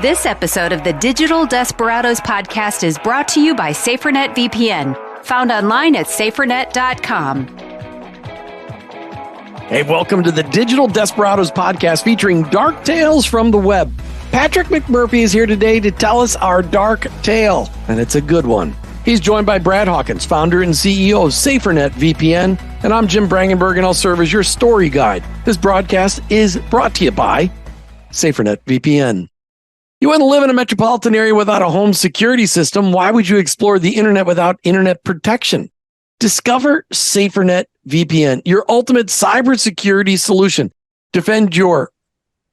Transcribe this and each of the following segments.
This episode of the Digital Desperados Podcast is brought to you by SaferNet VPN, found online at safernet.com. Hey, welcome to the Digital Desperados Podcast featuring dark tales from the web. Patrick McMurphy is here today to tell us our dark tale, and it's a good one. He's joined by Brad Hawkins, founder and CEO of SaferNet VPN, and I'm Jim Brangenberg, and I'll serve as your story guide. This broadcast is brought to you by SaferNet VPN. You wouldn't live in a metropolitan area without a home security system. Why would you explore the internet without internet protection? Discover SaferNet VPN, your ultimate cybersecurity solution. Defend your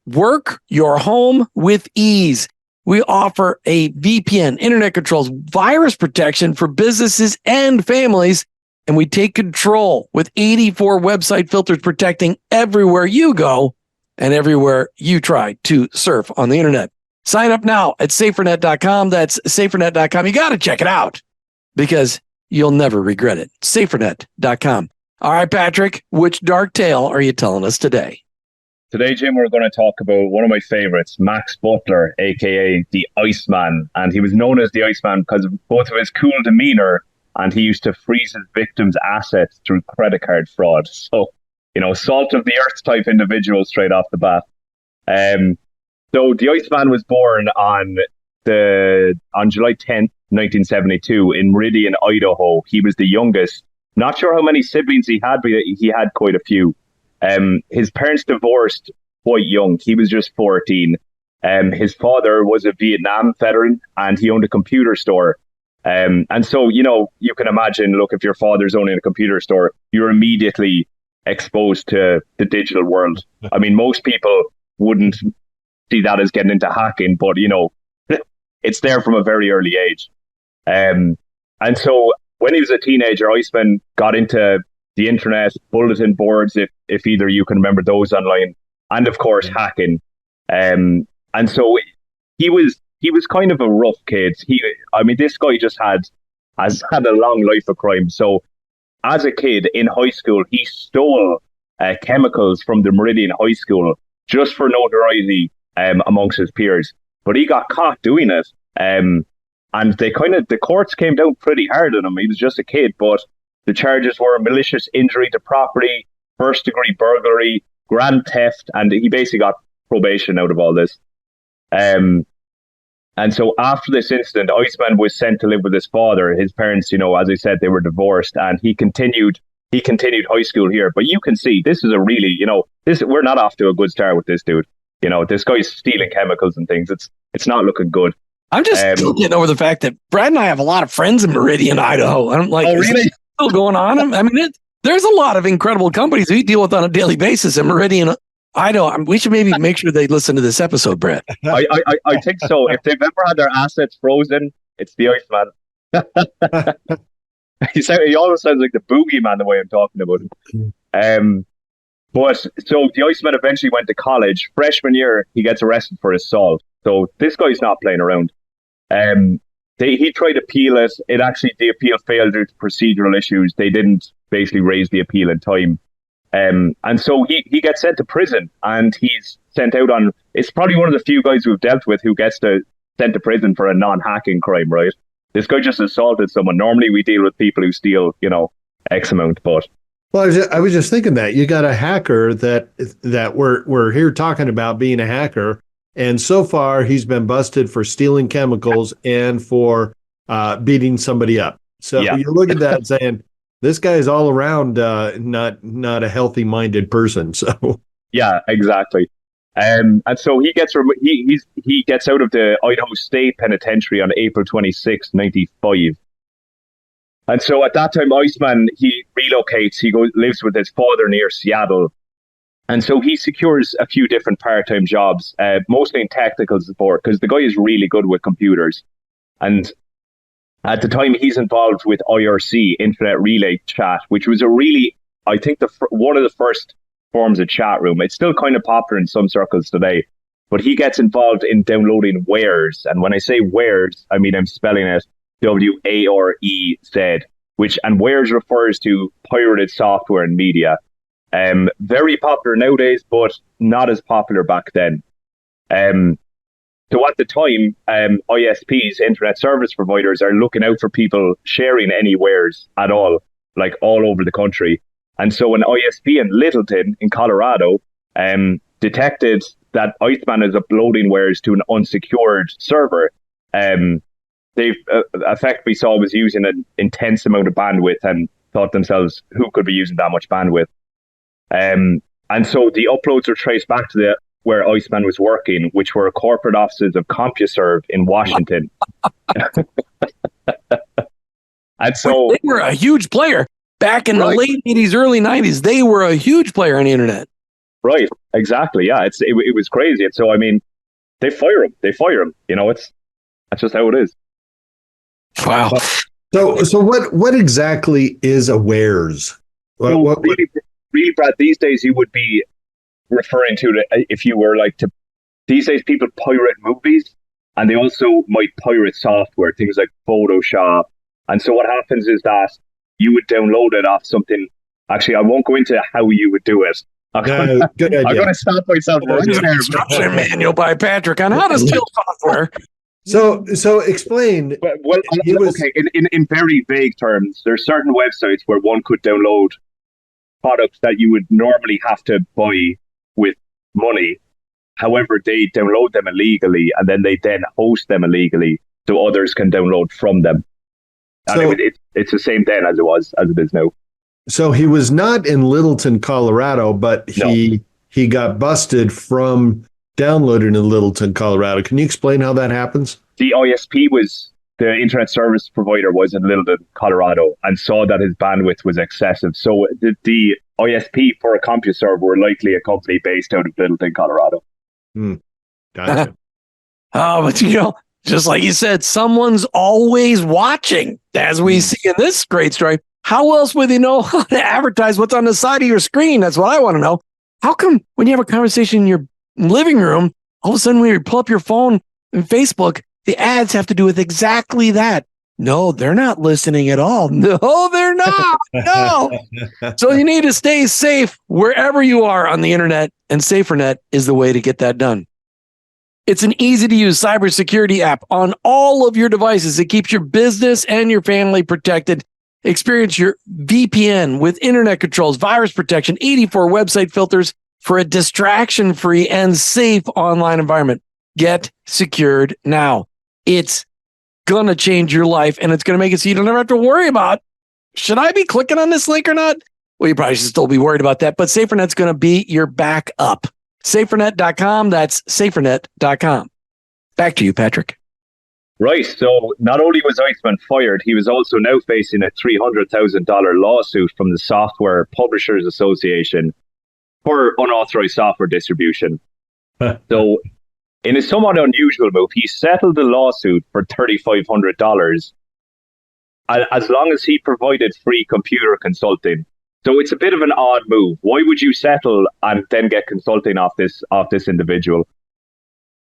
work, your home with ease. We offer a VPN, internet controls, virus protection for businesses and families, and we take control with 84 website filters protecting everywhere you go and everywhere you try to surf on the internet. Sign up now at safernet.com. That's safernet.com. You got to check it out because you'll never regret it. Safernet.com. All right, Patrick, which dark tale are you telling us today? Today, Jim, we're going to talk about one of my favorites, Max Butler, a.k.a. the Iceman. And he was known as the Iceman because of both of his cool demeanor and he used to freeze his victims' assets through credit card fraud. So, salt of the earth type individual straight off the bat. So the Iceman was born on July 10th, 1972 in Meridian, Idaho. He was the youngest. Not sure how many siblings he had, but he had quite a few. His parents divorced quite young. He was just 14. His father was a Vietnam veteran and he owned a computer store. And so, you can imagine, look, if your father's owning a computer store, you're immediately exposed to the digital world. I mean, most people wouldn't see that as getting into hacking, but, it's there from a very early age. And so when he was a teenager, Iceman got into the internet, bulletin boards, if either you can remember those online, and of course hacking. And so he was kind of a rough kid. This guy has had a long life of crime. So as a kid in high school, he stole chemicals from the Meridian High School just for notoriety amongst his peers. But he got caught doing it. And the courts came down pretty hard on him. He was just a kid, but the charges were malicious injury to property, first-degree burglary, grand theft, and he basically got probation out of all this. And so after this incident, Iceman was sent to live with his father. His parents, as I said, they were divorced, and he continued high school here. But you can see this is a really, we're not off to a good start with this dude. This guy's stealing chemicals and things. It's not looking good. I'm just still getting over the fact that Brad and I have a lot of friends in Meridian, Idaho. I'm like, oh, really? Still going on? I mean, there's a lot of incredible companies we deal with on a daily basis in Meridian, Idaho. We should maybe make sure they listen to this episode, Brad. I think so. If they've ever had their assets frozen, it's the Iceman. He always sounds like the boogeyman the way I'm talking about him. But so the Iceman eventually went to college. Freshman year, he gets arrested for assault. So this guy's not playing around. He tried to appeal it. The appeal failed due to procedural issues. They didn't basically raise the appeal in time. And so he gets sent to prison and he's sent out on, it's probably one of the few guys we've dealt with who gets sent to prison for a non-hacking crime, right? This guy just assaulted someone. Normally we deal with people who steal, X amount, but. Well, I was just thinking that you got a hacker that we're here talking about being a hacker. And so far, he's been busted for stealing chemicals and for beating somebody up. So you look at that and saying, this guy is all around not a healthy-minded person. So yeah, exactly. And so he gets out of the Idaho State Penitentiary on April 26, 1995. And so at that time, Iceman, he relocates. He lives with his father near Seattle. And so he secures a few different part-time jobs, mostly in technical support, because the guy is really good with computers. And at the time, he's involved with IRC, Internet Relay Chat, which was one of the first forms of chat room. It's still kind of popular in some circles today. But he gets involved in downloading wares. And when I say wares, I mean I'm spelling it WAREZ, and wares refers to pirated software and media. Very popular nowadays, but not as popular back then. So at the time, ISPs, internet service providers, are looking out for people sharing any wares at all, like all over the country. And so an ISP in Littleton in Colorado detected that Iceman is uploading wares to an unsecured server. They effectively saw was using an intense amount of bandwidth and thought themselves, who could be using that much bandwidth? And so the uploads were traced back to where Iceman was working, which were corporate offices of CompuServe in Washington. And so they were a huge player back in the late 80s, early 90s. They were a huge player on the internet. Right, exactly. Yeah, it was crazy. And so, I mean, they fire him. You know, that's just how it is. Wow. So what exactly is a wares? Really, Brad, these days you would be referring to it if you were these days people pirate movies, and they also might pirate software, things like Photoshop. And so what happens is that you would download it off something. Actually, I won't go into how you would do it. Good idea. I'm going to stop myself. Instruction manual by Patrick on how to steal software. So explain. Well, okay. In very vague terms, there's certain websites where one could download products that you would normally have to buy with money. However, they download them illegally, and then they host them illegally, so others can download from them. And it's the same then as it is now. So he was not in Littleton, Colorado, but he got busted from downloading in Littleton, Colorado. Can you explain how that happens? The ISP the internet service provider was in Littleton, Colorado, and saw that his bandwidth was excessive. So the ISP for a CompuServe were likely a company based out of Littleton, Colorado. Gotcha. But just like you said, someone's always watching, as we see in this great story. How else would they know how to advertise what's on the side of your screen? That's what I want to know. How come when you have a conversation in your living room, all of a sudden when you pull up your phone and Facebook, the ads have to do with exactly that? No, they're not listening at all. No, they're not. No. So you need to stay safe wherever you are on the internet, and SaferNet is the way to get that done. It's an easy-to-use cybersecurity app on all of your devices. It keeps your business and your family protected. Experience your VPN with internet controls, virus protection, 84 website filters for a distraction-free and safe online environment. Get secured now. It's going to change your life, and it's going to make it so you don't ever have to worry about, should I be clicking on this link or not? Well, you probably should still be worried about that, but SaferNet's going to be your backup. SaferNet.com, that's SaferNet.com. Back to you, Patrick. Right, so not only was Iceman fired, he was also now facing a $300,000 lawsuit from the Software Publishers Association for unauthorized software distribution. So, in a somewhat unusual move, he settled the lawsuit for $3,500 as long as he provided free computer consulting. So it's a bit of an odd move. Why would you settle and then get consulting off this individual?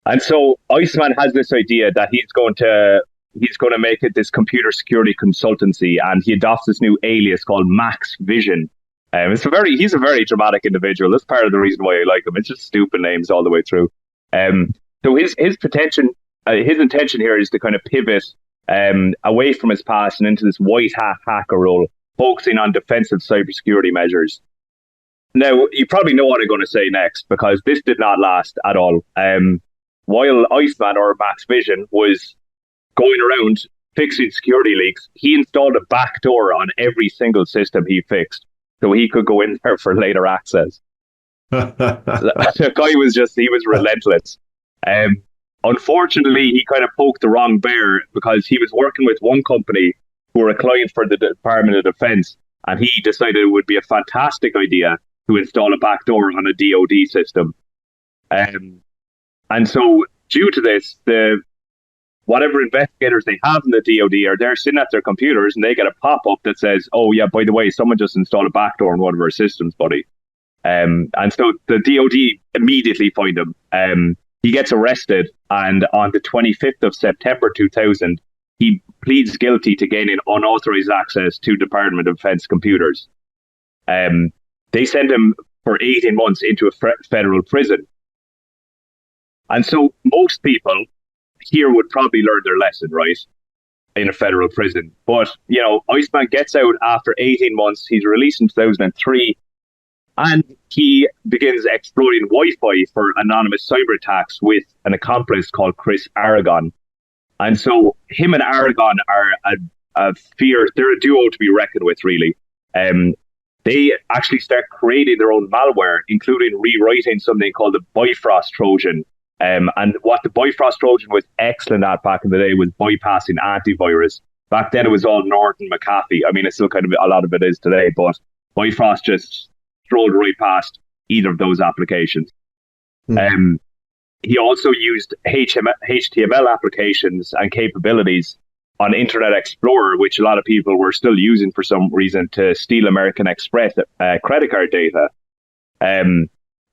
And so Iceman has this idea that he's going to make it this computer security consultancy, and he adopts this new alias called Max Vision. He's a very dramatic individual. That's part of the reason why I like him. It's just stupid names all the way through. So his intention here is to kind of pivot away from his past and into this white hat hacker role, focusing on defensive cybersecurity measures. Now, you probably know what I'm going to say next, because this did not last at all. While Iceman, or Max Vision, was going around fixing security leaks, he installed a backdoor on every single system he fixed, so he could go in there for later access. The guy was relentless. Unfortunately, he kind of poked the wrong bear, because he was working with one company who were a client for the Department of Defense, and he decided it would be a fantastic idea to install a backdoor on a DoD system. And so, due to this, whatever investigators they have in the DoD they're sitting at their computers, and they get a pop-up that says, "Oh yeah, by the way, someone just installed a backdoor on one of our systems, buddy." And so the DoD immediately find him. He gets arrested, and on the 25th of September 2000, he pleads guilty to gaining unauthorized access to Department of Defense computers. They send him for 18 months into a federal prison. And so most people here would probably learn their lesson, right, in a federal prison. But, Iceman gets out after 18 months. He's released in 2003. And he begins exploiting Wi-Fi for anonymous cyber attacks with an accomplice called Chris Aragon. And so him and Aragon are they're a duo to be reckoned with, really. They actually start creating their own malware, including rewriting something called the Bifrost Trojan. And what the Bifrost Trojan was excellent at back in the day was bypassing antivirus. Back then it was all Norton McAfee. I mean, it's still kind of a lot of it is today, but Bifrost just strolled right past either of those applications. He also used HTML applications and capabilities on Internet Explorer, which a lot of people were still using for some reason to steal American Express credit card data.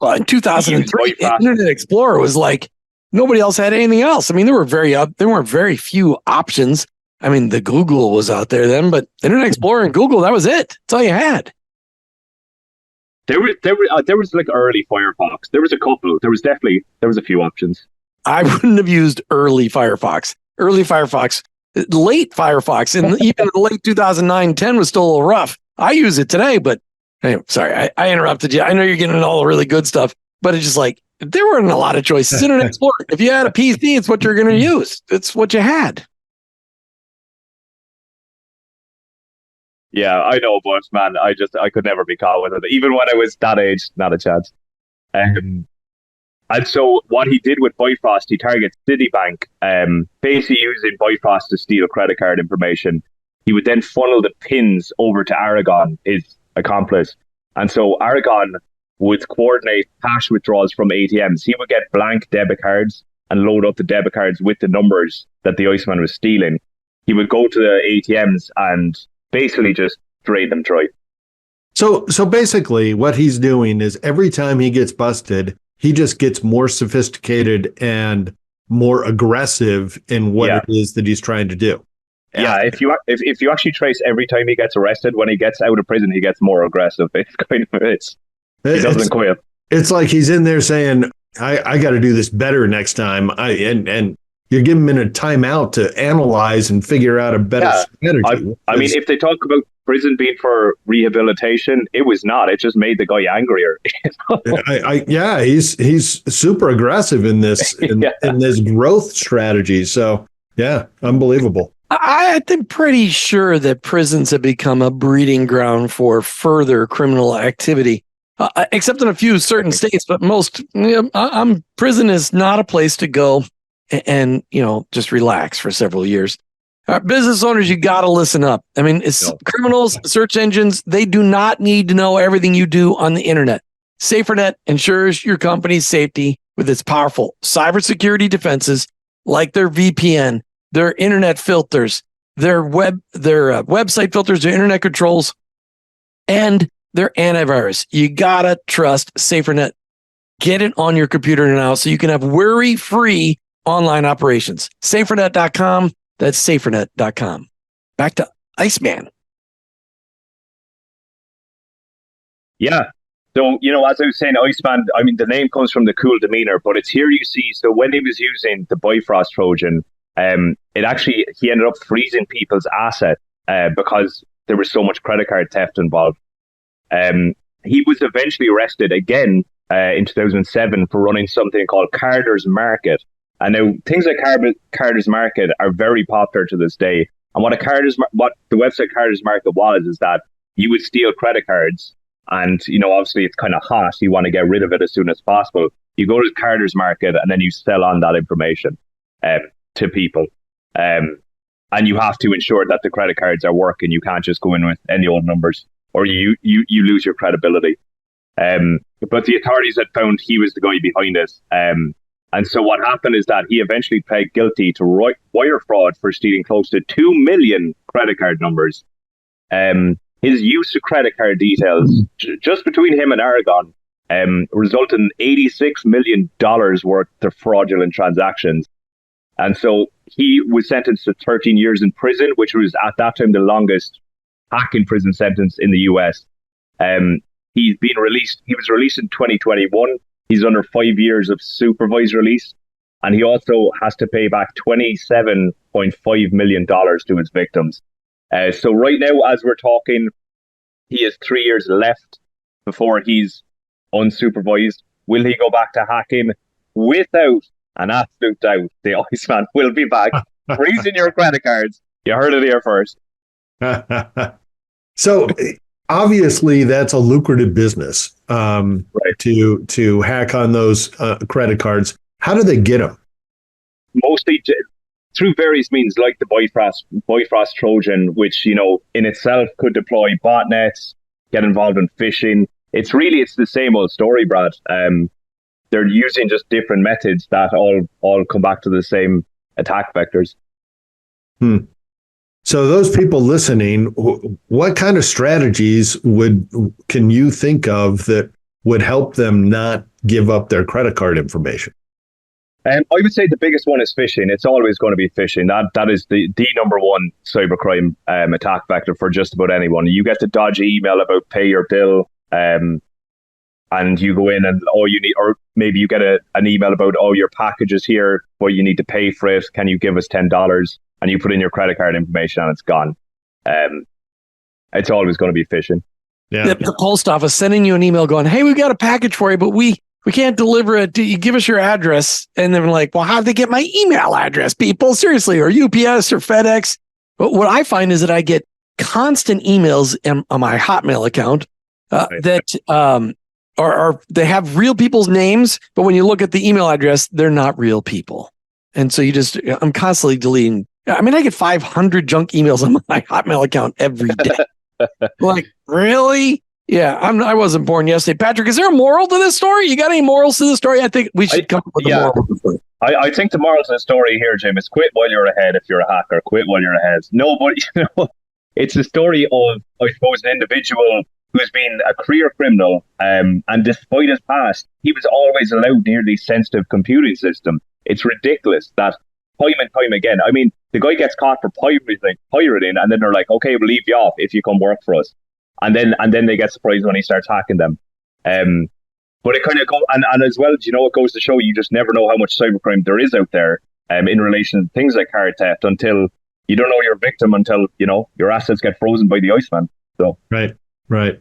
Well, in 2003, Internet Explorer was like, nobody else had anything else. I mean, there weren't very few options. I mean, the Google was out there then, but Internet Explorer and Google, that was it. That's all you had. There was like early Firefox. There was a couple. There was a few options. I wouldn't have used early Firefox. Late Firefox, and even the late 2009-10 was still a little rough. I use it today, but anyway, sorry, I interrupted you. I know you're getting all the really good stuff, but it's just like, there weren't a lot of choices. Internet Explorer, if you had a PC, it's what you're going to use. It's what you had. Yeah, I know, but man, I could never be caught with it. Even when I was that age, not a chance. And so what he did with Bifrost, he targets Citibank, basically using Bifrost to steal credit card information. He would then funnel the pins over to Aragon, his accomplice. And so Aragon would coordinate cash withdrawals from ATMs. He would get blank debit cards and load up the debit cards with the numbers that the Iceman was stealing. He would go to the ATMs and basically just drain them dry. So basically what he's doing is every time he gets busted, he just gets more sophisticated and more aggressive in what it is that he's trying to do. Yeah, if you actually trace every time he gets arrested, when he gets out of prison, he gets more aggressive. It's kind of he doesn't quit. It's like he's in there saying, I got to do this better next time. And you're giving him a timeout to analyze and figure out a better strategy. I mean, if they talk about prison being for rehabilitation, it was not. It just made the guy angrier. He's super aggressive in this in this growth strategy. So yeah, unbelievable. I'm pretty sure that prisons have become a breeding ground for further criminal activity, except in a few certain states. But most, prison is not a place to go and just relax for several years. Business owners, you got to listen up. I mean, criminals, search engines, they do not need to know everything you do on the internet. SaferNet ensures your company's safety with its powerful cybersecurity defenses like their VPN, their internet filters, their website filters, their internet controls, and their antivirus. You got to trust SaferNet. Get it on your computer now so you can have worry-free online operations. SaferNet.com. That's SaferNet.com. Back to Iceman. Yeah. So, as I was saying, Iceman, I mean, the name comes from the cool demeanor, but it's here you see. So when he was using the Bifrost Trojan, he ended up freezing people's assets because there was so much credit card theft involved. He was eventually arrested again in 2007 for running something called Carter's Market. And now things like Carter's Market are very popular to this day. And what the website Carter's Market was is that you would steal credit cards, and obviously it's kind of hot. You want to get rid of it as soon as possible. You go to Carter's Market and then you sell on that information to people, and you have to ensure that the credit cards are working. You can't just go in with any old numbers, or you lose your credibility. But the authorities had found he was the guy behind it. And so what happened is that he eventually pled guilty to wire fraud for stealing close to 2 million credit card numbers. His use of credit card details, just between him and Aragon, resulted in $86 million worth of fraudulent transactions. And so he was sentenced to 13 years in prison, which was at that time the longest hacking prison sentence in the US. He's been released. He was released in 2021. He's under 5 years of supervised release. And he also has to pay back $27.5 million to his victims. So right now, as we're talking, he has 3 years left before he's unsupervised. Will he go back to hacking? Without an absolute doubt, the Iceman will be back freezing your credit cards. You heard it here first. So obviously that's a lucrative business, right? To hack on those credit cards. How do they get them? Mostly through various means, like the Bifrost Trojan, which, you know, in itself could deploy botnets, get involved in phishing. It's the same old story, Brad. They're using just different methods that all come back to the same attack vectors. So those people listening, what kind of strategies can you think of that would help them not give up their credit card information? I would say the biggest one is phishing. It's always going to be phishing. That is the number one cybercrime attack vector for just about anyone. You get the dodgy email about pay your bill, and you go in and you need, or maybe you get an email about, your package is here, but you need to pay for it. Can you give us $10? And you put in your credit card information and it's gone. It's always going to be phishing. Yeah. The post office sending you an email going, hey, we've got a package for you, but we can't deliver it. You give us your address. And they're like, well, how'd they get my email address, people? Seriously, or UPS or FedEx. But what I find is that I get constant emails on my Hotmail account that they have real people's names, but when you look at the email address, they're not real people. And so I'm constantly deleting. I mean, I get 500 junk emails on my Hotmail account every day. Like, really? Yeah, I wasn't born yesterday. Patrick, is there a moral to this story? You got any morals to this story? I think we should come up with a moral to the story. I think the moral to the story here, Jim, is quit while you're ahead if you're a hacker. Quit while you're ahead. No, but it's a story of, I suppose, an individual who's been a career criminal, and despite his past, he was always allowed near the sensitive computing system. It's ridiculous that time and time again, I mean, the guy gets caught for pirating, and then they're like, okay, we'll leave you off if you come work for us. And then they get surprised when he starts hacking them. But it kind of goes, and as well, you know, it goes to show you just never know how much cybercrime there is out there in relation to things like card theft until you don't know you're a victim until, you know, your assets get frozen by the Iceman. So Right.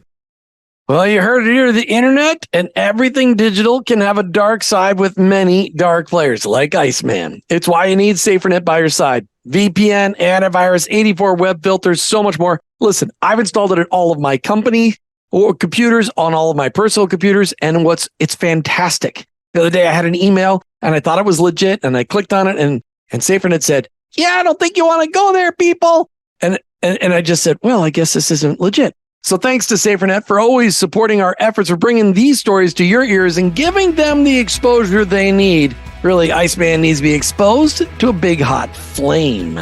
Well, you heard it here. The internet and everything digital can have a dark side with many dark players like Iceman. It's why you need SaferNet by your side. VPN, antivirus, 84 web filters, so much more. Listen, I've installed it at all of my company or computers, on all of my personal computers, and it's fantastic. The other day I had an email and I thought it was legit, and I clicked on it and SaferNet said, yeah, I don't think you want to go there, people. And I just said, well, I guess this isn't legit. So thanks to SaferNet for always supporting our efforts of bringing these stories to your ears and giving them the exposure they need. Really, Iceman needs to be exposed to a big hot flame.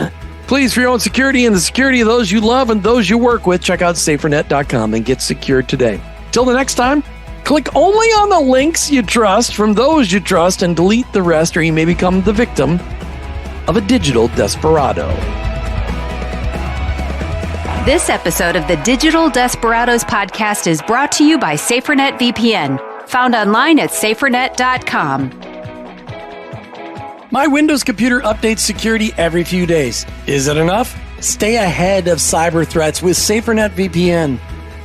Please, for your own security and the security of those you love and those you work with, check out safernet.com and get secured today. Till the next time, click only on the links you trust from those you trust and delete the rest, or you may become the victim of a digital desperado. This episode of the Digital Desperados Podcast is brought to you by SaferNet VPN, found online at safernet.com. My Windows computer updates security every few days. Is it enough? Stay ahead of cyber threats with SaferNet VPN.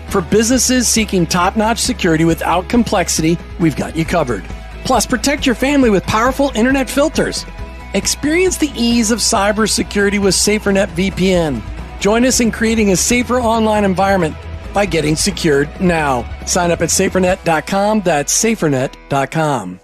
For businesses seeking top-notch security without complexity, we've got you covered. Plus, protect your family with powerful internet filters. Experience the ease of cybersecurity with SaferNet VPN. Join us in creating a safer online environment by getting secured now. Sign up at safernet.com. That's safernet.com.